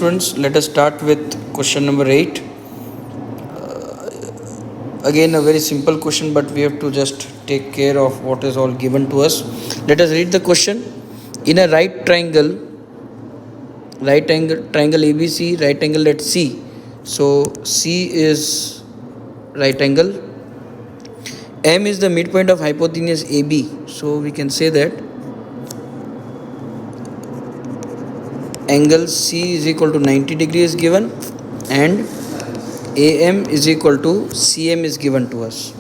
Students, let us start with question number 8. Again, a very simple question, but we have to just take care of what is all given to us. Let us read the question. In a triangle ABC, right angle at C. So C is right angle. M is the midpoint of hypotenuse AB. So we can say that angle C is equal to 90 degrees given, and AM is equal to CM is given to us.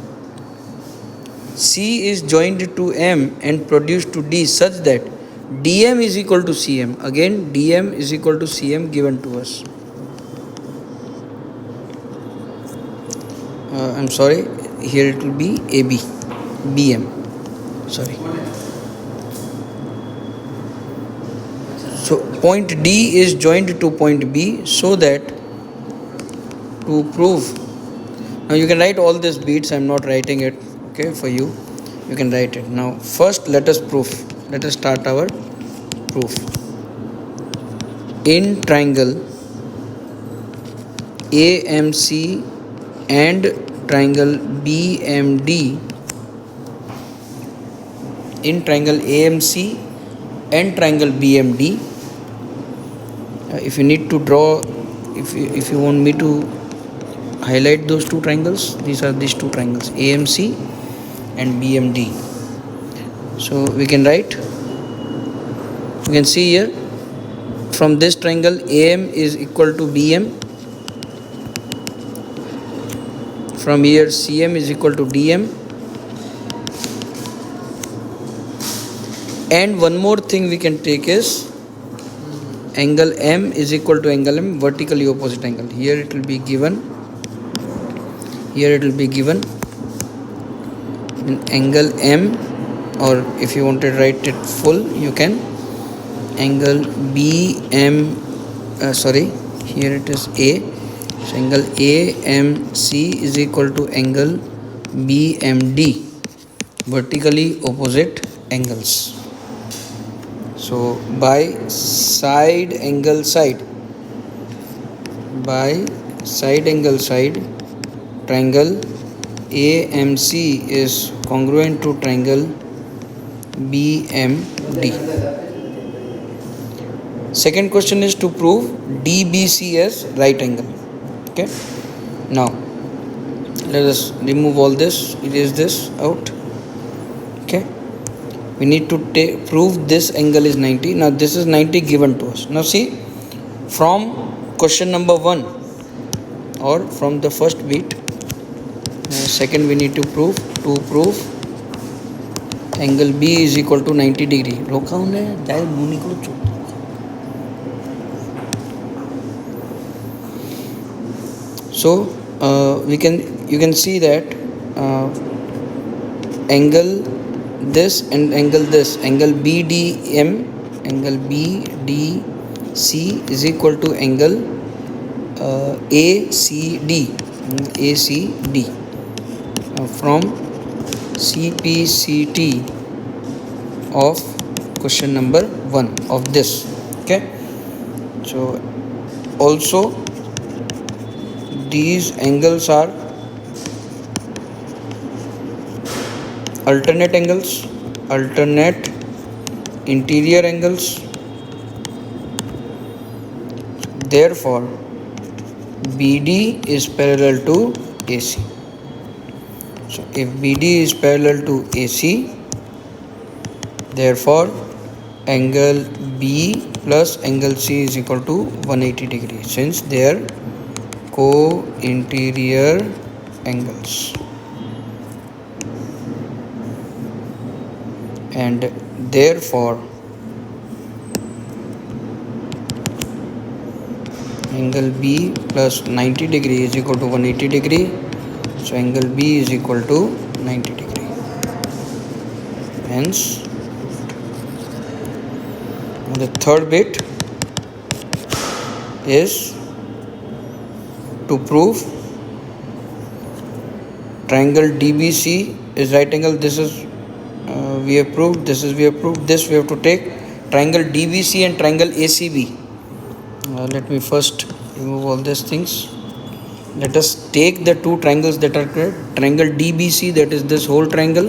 C is joined to M and produced to D such that DM is equal to CM. Again, DM is equal to CM given to us. I'm sorry, here it will be AB, BM. Sorry. So point D is joined to point B so that to prove. Now you can write all these beats. I'm not writing it. Okay, for you can write it. Now first let us start our proof. In triangle AMC and triangle BMD, in triangle AMC and triangle BMD, if you need to draw, if you want me to highlight those two triangles, these are these two triangles, AMC and BMD. So we can write, you can see here, from this triangle AM is equal to BM, from here CM is equal to DM, and one more thing we can take is angle M is equal to angle M, vertically opposite angle. Here it will be given, in angle M, or if you want to write it full, you can angle BM, here it is A, so angle AMC is equal to angle BMD, vertically opposite angles. So by side angle side, triangle AMC is congruent to triangle BMD. Second question is to prove DBC as right angle. Okay. Now let us remove all this, erase this out. Okay. We need to prove this angle is 90. Now this is 90 given to us. Now see, from question number 1 or from the first beat, second we need to prove angle B is equal to 90 degree. So you can see that angle this and angle this, angle BDC is equal to angle ACD from CPCT of question number 1 of this. Okay, so also these angles are alternate interior angles. Therefore BD is parallel to AC. So if BD is parallel to AC, therefore angle B plus angle C is equal to 180 degrees, since they are co-interior angles, and therefore angle B plus 90 degree is equal to 180 degree. So angle B is equal to 90 degree. Hence the third bit is to prove triangle DBC is right angle. This is we have proved, this we have to take triangle DBC and triangle ACB Let me first remove all these things. Let us take the two triangles that are created. Triangle DBC, that is this whole triangle,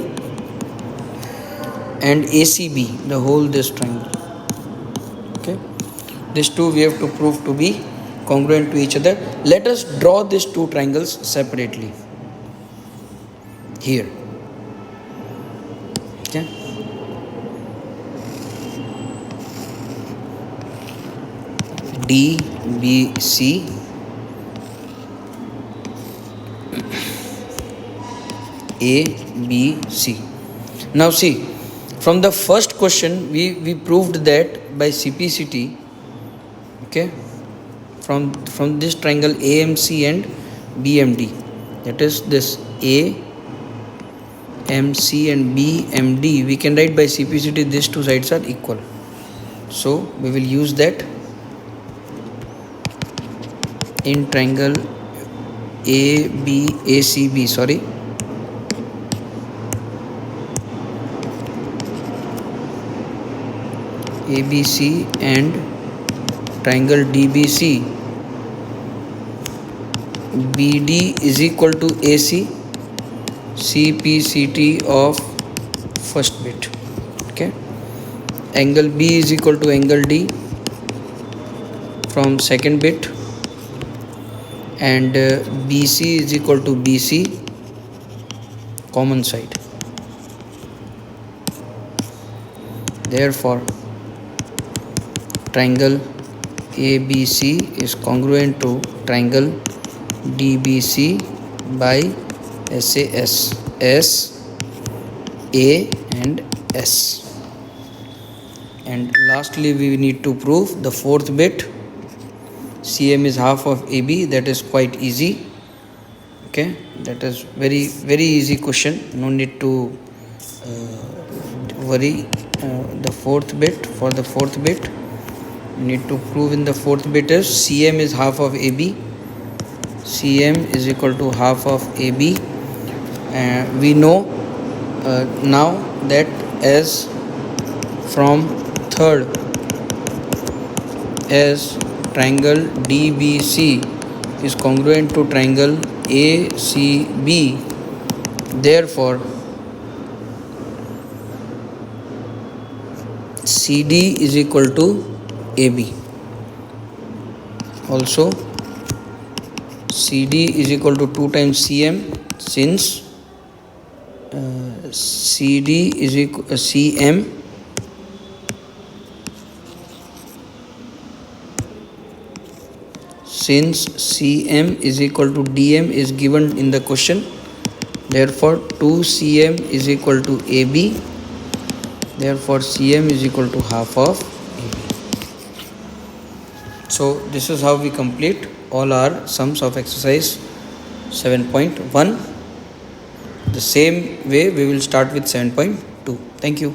and ACB, the whole this triangle. Okay, these two we have to prove to be congruent to each other. Let us draw these two triangles separately here. Okay, DBC, ABC. Now see, from the first question we proved that by CPCT, okay, from this triangle AMC and BMD, that is this AMC and BMD, we can write by CPCT these two sides are equal. So we will use that in triangle ACB, sorry, ABC and triangle DBC, BD is equal to AC, CPCT of first bit. Okay, angle B is equal to angle D from second bit, and BC is equal to BC common side. Therefore triangle ABC is congruent to triangle DBC by SAS, S, A and S. And lastly we need to prove the fourth bit. CM is half of AB, that is quite easy. Okay, that is very easy question, no need to worry. The fourth bit, for the fourth bit we need to prove in the fourth bit is CM is half of AB. CM is equal to half of AB. We know now that as from third, as triangle DBC is congruent to triangle ACB, therefore CD is equal to AB. Also CD is equal to 2 times CM, since CD is equal CM since CM is equal to DM is given in the question. Therefore 2CM is equal to AB. Therefore CM is equal to half of AB. So this is how we complete all our sums of exercise 7.1. The same way we will start with 7.2. Thank you.